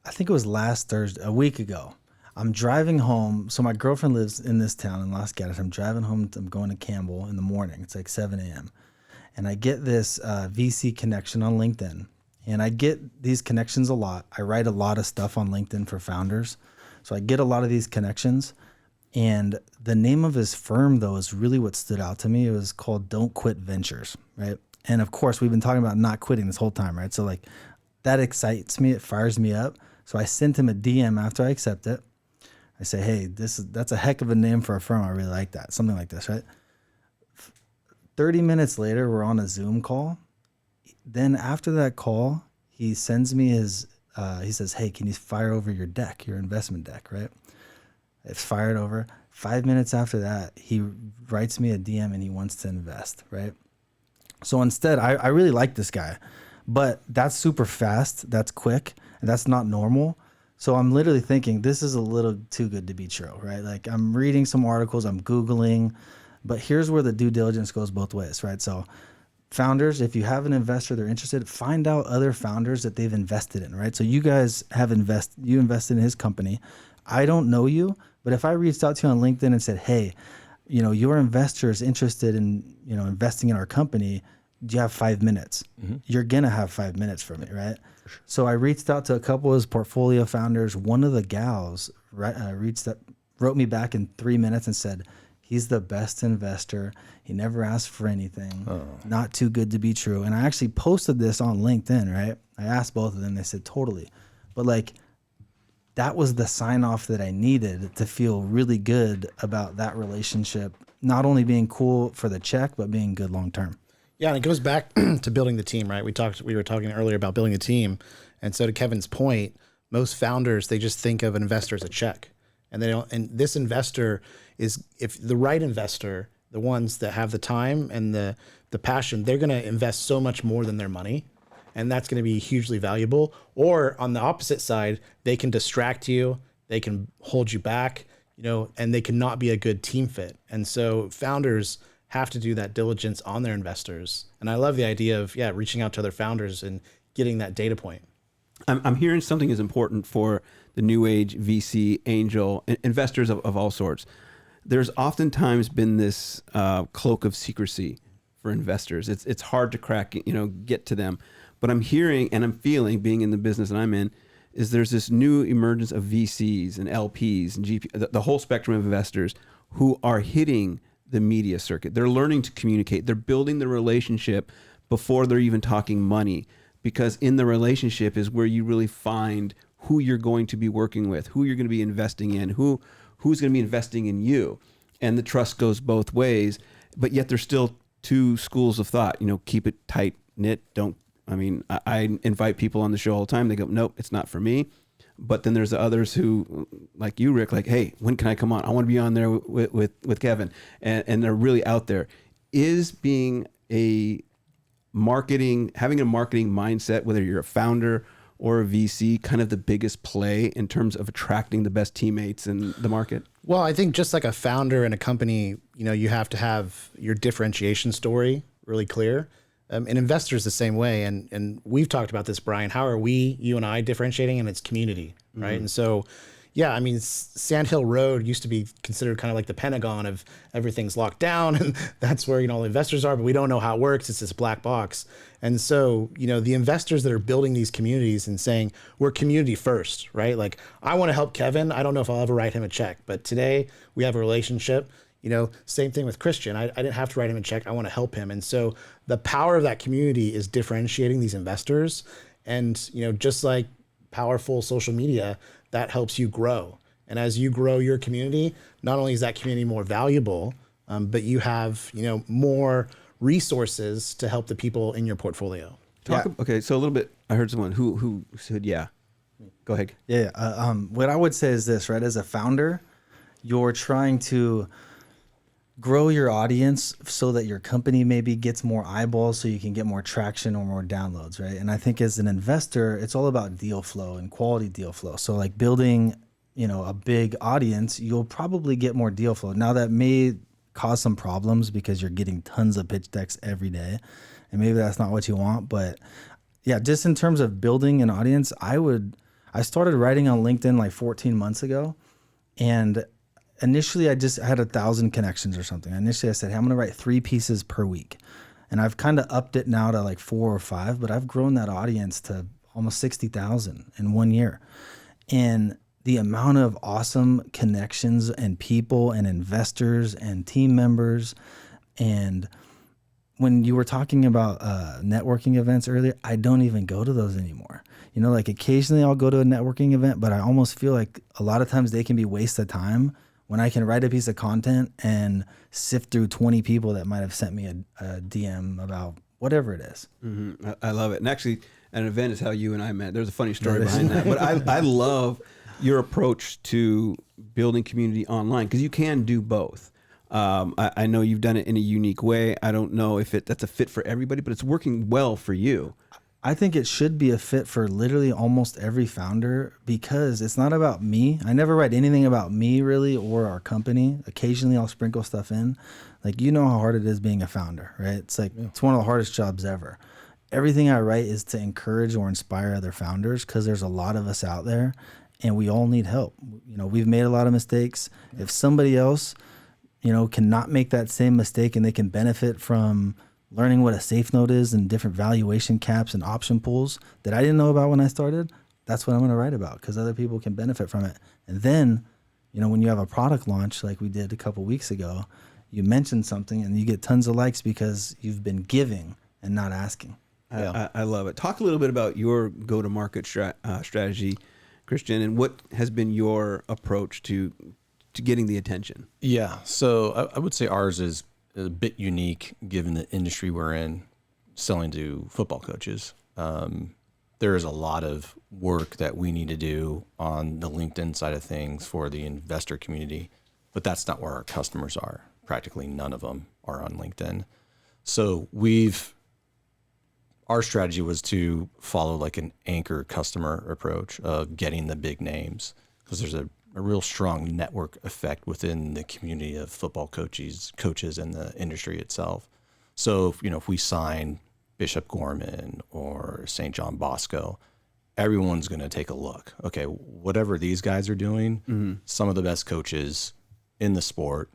I think it was last Thursday, a week ago. I'm driving home. So my girlfriend lives in this town in Los Gatos. I'm driving home. I'm going to Campbell in the morning. It's like 7 a.m. And I get this VC connection on LinkedIn. And I get these connections a lot. I write a lot of stuff on LinkedIn for founders. So I get a lot of these connections. And the name of his firm, though, is really what stood out to me. It was called Don't Quit Ventures, right? And of course, we've been talking about not quitting this whole time, right? So like that excites me. It fires me up. So I sent him a DM after I accept it. I say, hey, that's a heck of a name for a firm. I really like that. Something like this, right? 30 minutes later, we're on a Zoom call. Then after that call, he sends me he says, hey, can you fire over your deck, your investment deck, right? It's fired over. 5 minutes after that, he writes me a DM and he wants to invest, right? So instead, I really like this guy, but that's super fast. That's quick. And that's not normal. So I'm literally thinking this is a little too good to be true, right? Like I'm reading some articles, I'm Googling, but here's where the due diligence goes both ways, right? So founders, if you have an investor, they're interested, find out other founders that they've invested in, right? So you guys have you invested in his company. I don't know you, but if I reached out to you on LinkedIn and said, hey, your investor is interested in, investing in our company, do you have 5 minutes? Mm-hmm. You're going to have 5 minutes for me, right? Sure. So I reached out to a couple of his portfolio founders. One of the gals wrote me back in 3 minutes and said, he's the best investor. He never asked for anything. Oh. Not too good to be true. And I actually posted this on LinkedIn, right? I asked both of them. They said, totally. But like, that was the sign off that I needed to feel really good about that relationship, not only being cool for the check, but being good long term. Yeah, and it goes back to building the team, right? We were talking earlier about building a team. And so to Kevin's point, most founders, they just think of an investor as a check. And they don't, and this investor is, if the right investor, the ones that have the time and the passion, they're going to invest so much more than their money. And that's going to be hugely valuable. Or on the opposite side, they can distract you, they can hold you back, and they cannot be a good team fit. And so founders have to do that diligence on their investors. And I love the idea of, reaching out to other founders and getting that data point. I'm hearing something is important for the new age VC, angel, investors of all sorts. There's oftentimes been this cloak of secrecy for investors. It's hard to crack, get to them. But I'm hearing and I'm feeling, being in the business that I'm in, is there's this new emergence of VCs and LPs and GP, the whole spectrum of investors who are hitting the media circuit. They're learning to communicate. They're building the relationship before they're even talking money, because in the relationship is where you really find who you're going to be working with, who you're going to be investing in, who's going to be investing in you. And the trust goes both ways, but yet there's still two schools of thought. Keep it tight knit. I invite people on the show all the time. They go, nope, it's not for me. But then there's the others who, like you, Rick, like, hey, when can I come on? I want to be on there with Kevin. And they're really out there. Is being having a marketing mindset, whether you're a founder or a VC, kind of the biggest play in terms of attracting the best teammates in the market? Well, I think just like a founder in a company, you have to have your differentiation story really clear. And investors the same way. And we've talked about this, Brian. How are you and I differentiating? And it's community, right? And so, Sand Hill Road used to be considered kind of like the Pentagon of everything's locked down. And that's where, all the investors are, but we don't know how it works. It's this black box. And so, the investors that are building these communities and saying, we're community first, right? Like, I want to help Kevin. I don't know if I'll ever write him a check, but today we have a relationship. Same thing with Christian. I didn't have to write him a check. I want to help him. And so the power of that community is differentiating these investors. And, just like powerful social media, that helps you grow. And as you grow your community, not only is that community more valuable, but you have, more resources to help the people in your portfolio. Okay. So a little bit, I heard someone who said, yeah, go ahead. Yeah. What I would say is this, right? As a founder, you're trying to grow your audience so that your company maybe gets more eyeballs so you can get more traction or more downloads, right? And I think as an investor, it's all about deal flow and quality deal flow. So like building, a big audience, you'll probably get more deal flow. Now that may cause some problems because you're getting tons of pitch decks every day, and maybe that's not what you want. But yeah, just in terms of building an audience, I started writing on LinkedIn like 14 months ago, and initially, I had 1,000 connections or something. Initially, I said, hey, I'm going to write 3 pieces per week. And I've kind of upped it now to like 4 or 5, but I've grown that audience to almost 60,000 in 1 year. And the amount of awesome connections and people and investors and team members. And when you were talking about networking events earlier, I don't even go to those anymore. Like occasionally I'll go to a networking event, but I almost feel like a lot of times they can be waste of time when I can write a piece of content and sift through 20 people that might have sent me a DM about whatever it is. Mm-hmm. I love it. And actually, an event is how you and I met. There's a funny story behind that. But I love your approach to building community online, because you can do both. I know you've done it in a unique way. I don't know if that's a fit for everybody, but it's working well for you. I think it should be a fit for literally almost every founder, because it's not about me. I never write anything about me really, or our company. Occasionally I'll sprinkle stuff in. Like, how hard it is being a founder, right? It's like, It's one of the hardest jobs ever. Everything I write is to encourage or inspire other founders, because there's a lot of us out there and we all need help. We've made a lot of mistakes. If somebody else, cannot make that same mistake and they can benefit from learning what a safe note is and different valuation caps and option pools that I didn't know about when I started, that's what I'm going to write about, because other people can benefit from it. And then, when you have a product launch like we did a couple weeks ago, you mention something and you get tons of likes because you've been giving and not asking. I love it. Talk a little bit about your go-to-market strategy, Christian, and what has been your approach to getting the attention? Yeah, so I would say ours is a bit unique given the industry we're in, selling to football coaches. There is a lot of work that we need to do on the LinkedIn side of things for the investor community, but that's not where our customers are. Practically none of them are on LinkedIn. So our strategy was to follow like an anchor customer approach of getting the big names, because there's a real strong network effect within the community of football coaches and the industry itself. So, if we sign Bishop Gorman or St. John Bosco, everyone's going to take a look. Okay, whatever these guys are doing, some of the best coaches in the sport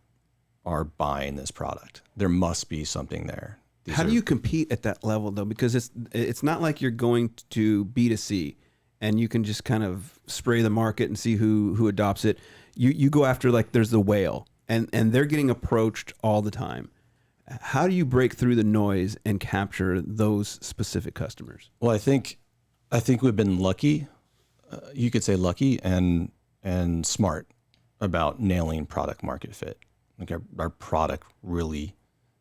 are buying this product. There must be something there. How do you compete at that level though? Because it's not like you're going to B2C and you can just kind of spray the market and see who adopts it. You go after, like, there's the whale and they're getting approached all the time. How do you break through the noise and capture those specific customers? Well, I think we've been lucky. You could say lucky and smart about nailing product market fit. Like our product really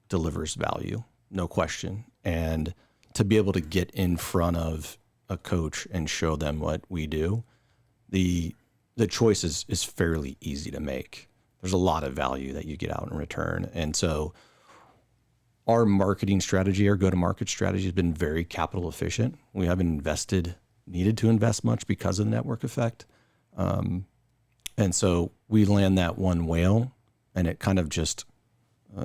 delivers value, no question. And to be able to get in front of a coach and show them what we do, the choice is fairly easy to make. There's a lot of value that you get out in return. And so our marketing strategy, our go-to-market strategy has been very capital efficient. We haven't needed to invest much because of the network effect. And so we land that one whale, and it kind of just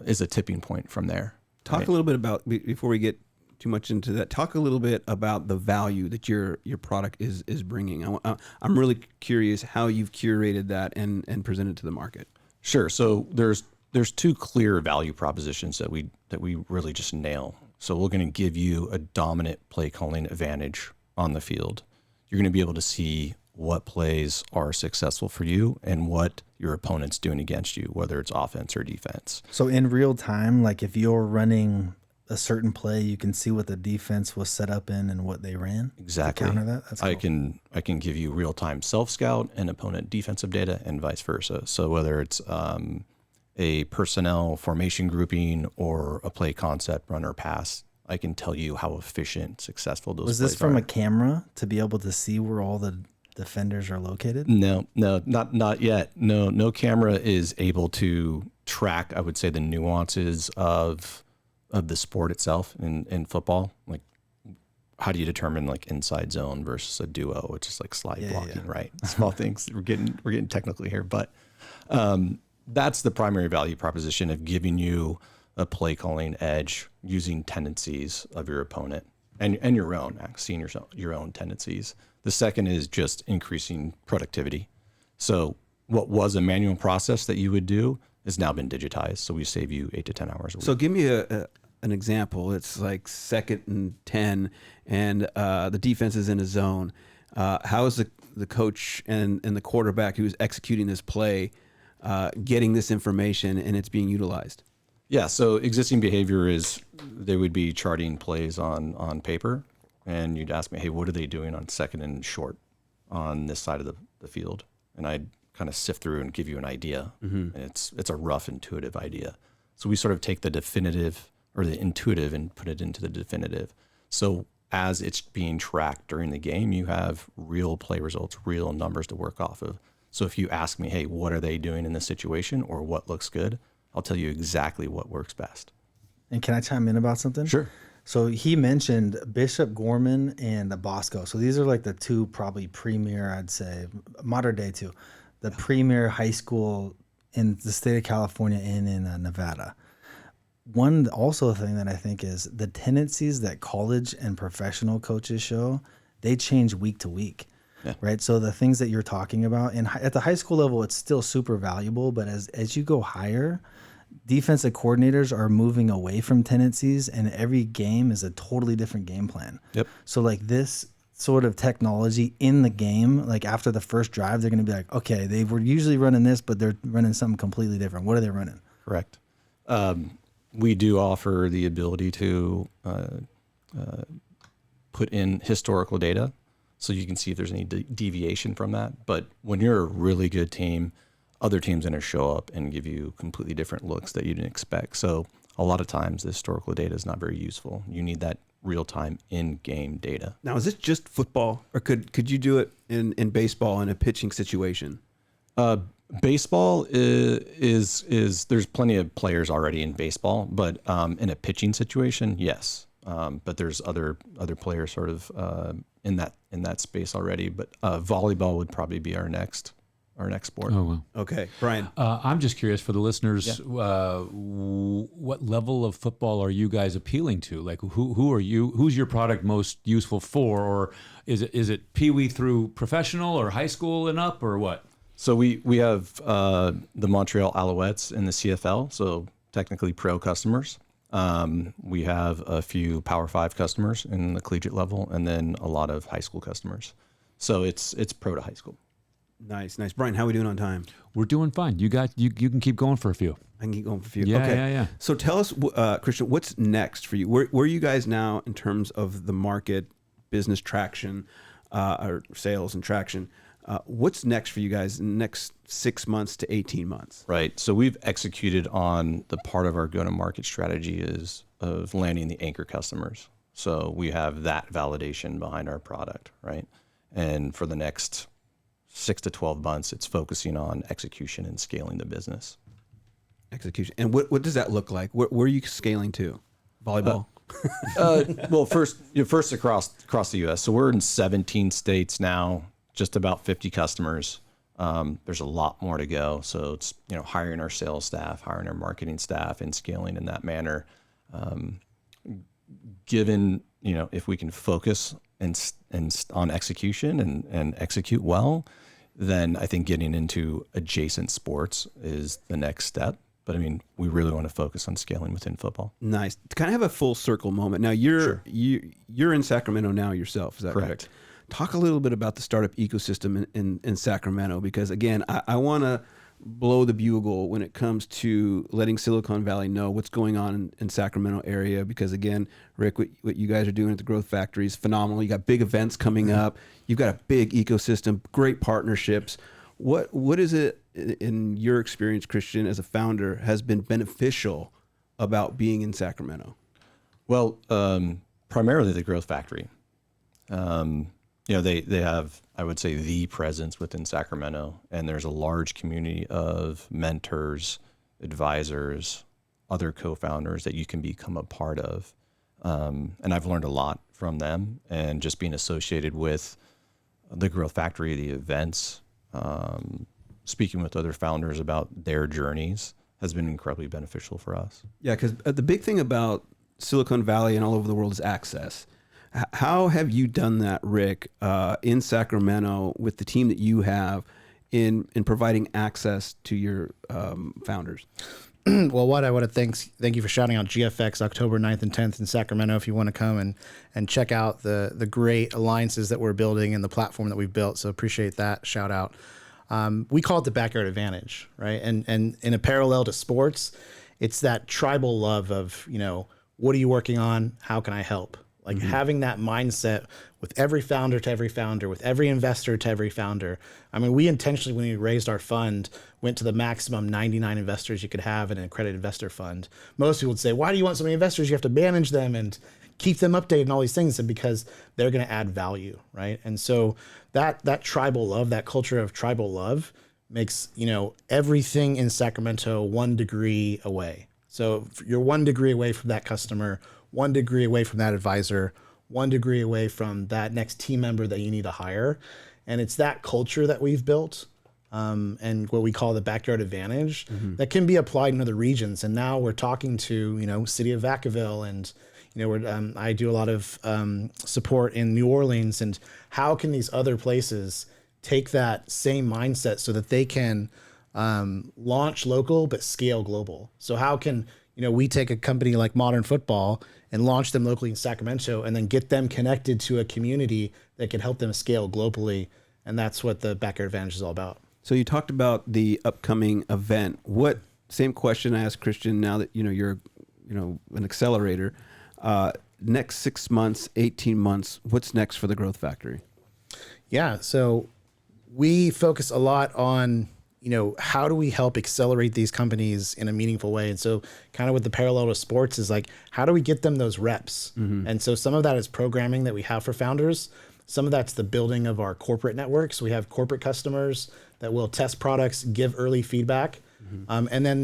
is a tipping point from there. Talk a little bit about, before we get too much into that, talk a little bit about the value that your product is bringing. I'm really curious how you've curated that and presented to the market. Sure. So there's two clear value propositions that we really just nail. So we're going to give you a dominant play calling advantage on the field. You're going to be able to see what plays are successful for you and what your opponent's doing against you, whether it's offense or defense. So in real time, like if you're running a certain play, you can see what the defense was set up in and what they ran. Exactly. To counter that. That's cool. I can give you real time self scout and opponent defensive data and vice versa. So whether it's a personnel formation grouping or a play concept, run or pass, I can tell you how efficient, successful those plays are. Was this from a camera to be able to see where all the defenders are located? No, not yet. No camera is able to track, I would say, the nuances of the sport itself in football. Like, how do you determine like inside zone versus a duo, which is like slide blocking, right? Small things. We're getting technical here, but that's the primary value proposition of giving you a play calling edge using tendencies of your opponent and your own, seeing your own tendencies. The second is just increasing productivity. So what was a manual process that you would do has now been digitized. So we save you 8 to 10 hours a week. So give me an example. It's like 2nd and 10 and the defense is in a zone. How is the coach and the quarterback who's executing this play getting this information and it's being utilized? Yeah, so existing behavior is they would be charting plays on paper, and you'd ask me, hey, what are they doing on 2nd and short on this side of the field? And I'd kind of sift through and give you an idea. Mm-hmm. And it's a rough, intuitive idea. So we sort of take the definitive or the intuitive and put it into the definitive. So as it's being tracked during the game, you have real play results, real numbers to work off of. So if you ask me, hey, what are they doing in this situation or what looks good? I'll tell you exactly what works best. And can I chime in about something? Sure. So he mentioned Bishop Gorman and the Bosco. So these are like the two probably premier, I'd say, modern day too, the premier high school in the state of California and in Nevada. One also thing that I think is the tendencies that college and professional coaches show, they change week to week. Yeah. Right. So the things that you're talking about and at the high school level, it's still super valuable. But as you go higher, defensive coordinators are moving away from tendencies and every game is a totally different game plan. Yep. So like this sort of technology in the game, like after the first drive, they're going to be like, okay, they were usually running this, but they're running something completely different. What are they running? Correct. We do offer the ability to put in historical data. so you can see if there's any deviation from that. But when you're a really good team, other teams are going to show up and give you completely different looks that you didn't expect. So a lot of times the historical data is not very useful. You need that real-time in-game data. Now, is this just football, or could you do it in baseball in a pitching situation? Baseball is there's plenty of players already in baseball, but in a pitching situation, yes. But there's other players sort of in that space already. But volleyball would probably be our next sport. Oh, wow. Okay, Brian. I'm just curious for the listeners, what level of football are you guys appealing to? Like, who are you? Who's your product most useful for? Or is it peewee through professional or high school and up, or what? So we have the Montreal Alouettes in the CFL, so technically pro customers. We have a few Power 5 customers in the collegiate level, and then a lot of high school customers. So it's pro to high school. Nice. Brian, how are we doing on time? We're doing fine. You can keep going for a few. I can keep going for a few. Yeah, okay. yeah. So tell us, Christian, what's next for you? Where are you guys now in terms of the market, business traction, or sales and traction? What's next for you guys in the next 6 months to 18 months? Right. So we've executed on the part of our go-to-market strategy of landing the anchor customers. So we have that validation behind our product, right? And for the next 6 to 12 months, it's focusing on execution and scaling the business. Execution. And what does that look like? Where are you scaling to? Volleyball? Well, first across the U.S. So we're in 17 states now, just about 50 customers. There's a lot more to go. So it's hiring our sales staff, hiring our marketing staff, and scaling in that manner. Given if we can focus and on execution and execute well, then I think getting into adjacent sports is the next step. But I mean, we really want to focus on scaling within football. Nice. To kind of have a full circle moment. Now you're in Sacramento now yourself. Is that correct? Talk a little bit about the startup ecosystem in Sacramento, because again, I want to blow the bugle when it comes to letting Silicon Valley know what's going on in Sacramento area. Because again, Rick, what you guys are doing at the Growth Factory is phenomenal. You got big events coming up. You've got a big ecosystem, great partnerships. What is it in your experience, Christian, as a founder, has been beneficial about being in Sacramento? Well, primarily the Growth Factory. They have, I would say, the presence within Sacramento, and there's a large community of mentors, advisors, other co-founders that you can become a part of. And I've learned a lot from them, and just being associated with the Growth Factory, the events, speaking with other founders about their journeys has been incredibly beneficial for us. Yeah, because the big thing about Silicon Valley and all over the world is access. How have you done that, Rick, in Sacramento with the team that you have in providing access to your founders? Well, what I want to thank you for shouting out GFX October 9th and 10th in Sacramento. If you want to come and check out the great alliances that we're building and the platform that we've built. So appreciate that shout out. We call it the backyard advantage, right? And in a parallel to sports, it's that tribal love of, what are you working on? How can I help? Like having that mindset with every founder to every founder, with every investor to every founder. I mean, we intentionally, when we raised our fund, went to the maximum 99 investors you could have in an accredited investor fund. Most people would say, why do you want so many investors? You have to manage them and keep them updated and all these things. And because they're going to add value, right? And so that tribal love, that culture of tribal love makes, everything in Sacramento 1 degree away. So you're 1 degree away from that customer, 1 degree away from that advisor, 1 degree away from that next team member that you need to hire. And it's that culture that we've built and what we call the backyard advantage that can be applied in other regions. And now we're talking to, city of Vacaville and, I do a lot of support in New Orleans. And how can these other places take that same mindset so that they can launch local but scale global? So how can we take a company like Modern Football and launch them locally in Sacramento and then get them connected to a community that can help them scale globally? And that's what the backyard advantage is all about. So you talked about the upcoming event. Same question I asked Christian now that you're an accelerator. Next 6 months, 18 months, what's next for the Growth Factory? Yeah. So we focus a lot on, how do we help accelerate these companies in a meaningful way? And so kind of with the parallel to sports is like, how do we get them those reps? And so some of that is programming that we have for founders. Some of that's the building of our corporate networks. We have corporate customers that will test products, give early feedback. And then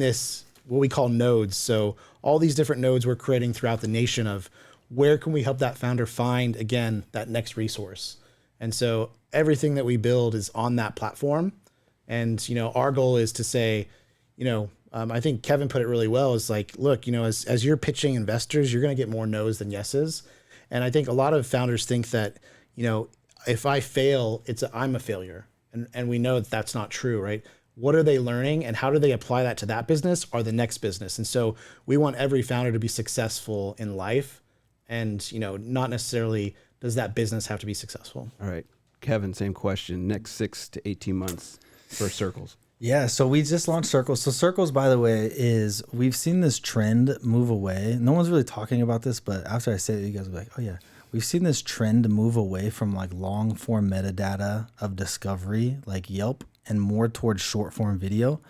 what we call nodes. So all these different nodes we're creating throughout the nation of where can we help that founder find, again, that next resource? And so everything that we build is on that platform. And, our goal is to say, I think Kevin put it really well, is like, look, as you're pitching investors, you're going to get more no's than yeses. And I think a lot of founders think that, if I fail, I'm a failure. And we know that that's not true, right? What are they learning and how do they apply that to that business or the next business? And so we want every founder to be successful in life, and, not necessarily does that business have to be successful. All right. Kevin, same question. Next 6 to 18 months for Circles. Yeah, so we just launched Circles. So Circles, by the way, we've seen this trend move away. No one's really talking about this, but after I say it, you guys will be like, oh yeah. We've seen this trend move away from like long form metadata of discovery, like Yelp, and more towards short form video.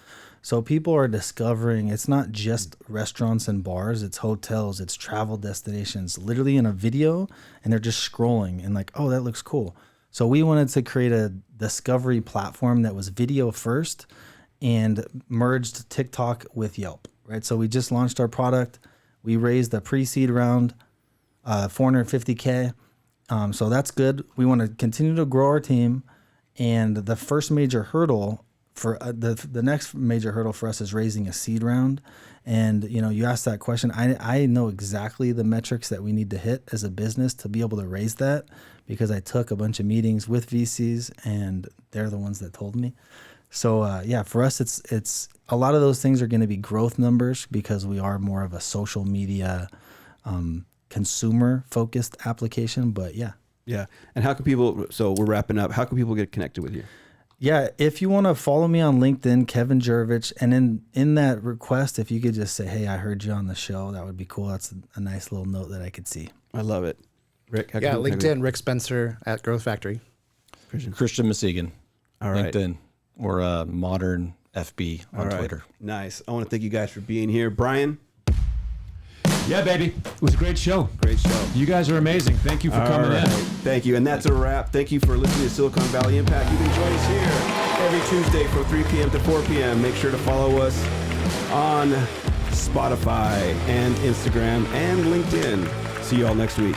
So people are discovering it's not just restaurants and bars, it's hotels, it's travel destinations, literally in a video, and they're just scrolling and like, oh, that looks cool. So we wanted to create a discovery platform that was video first and merged TikTok with Yelp, right? So we just launched our product. We raised a pre-seed round, $450K. So that's good. We want to continue to grow our team. And the first major hurdle for the next major hurdle for us is raising a seed round. And, you asked that question. I know exactly the metrics that we need to hit as a business to be able to raise that, because I took a bunch of meetings with VCs and they're the ones that told me. So for us, it's a lot of those things are going to be growth numbers because we are more of a social media consumer focused application. But yeah. And how can people, so we're wrapping up, how can people get connected with you? Yeah, if you want to follow me on LinkedIn, Kevin Jurovich, and in that request, if you could just say, hey, I heard you on the show, that would be cool. That's a nice little note that I could see. I love it. Rick, how Yeah, LinkedIn, Rick Spencer at Growth Factory. Christian Masegian. All right. LinkedIn or Modern FB on Twitter. Nice. I want to thank you guys for being here. Brian? Yeah, baby. It was a great show. Great show. You guys are amazing. Thank you for coming in. Thank you. And that's a wrap. Thank you for listening to Silicon Valley Impact. You can join us here every Tuesday from 3 p.m. to 4 p.m. Make sure to follow us on Spotify and Instagram and LinkedIn. See you all next week.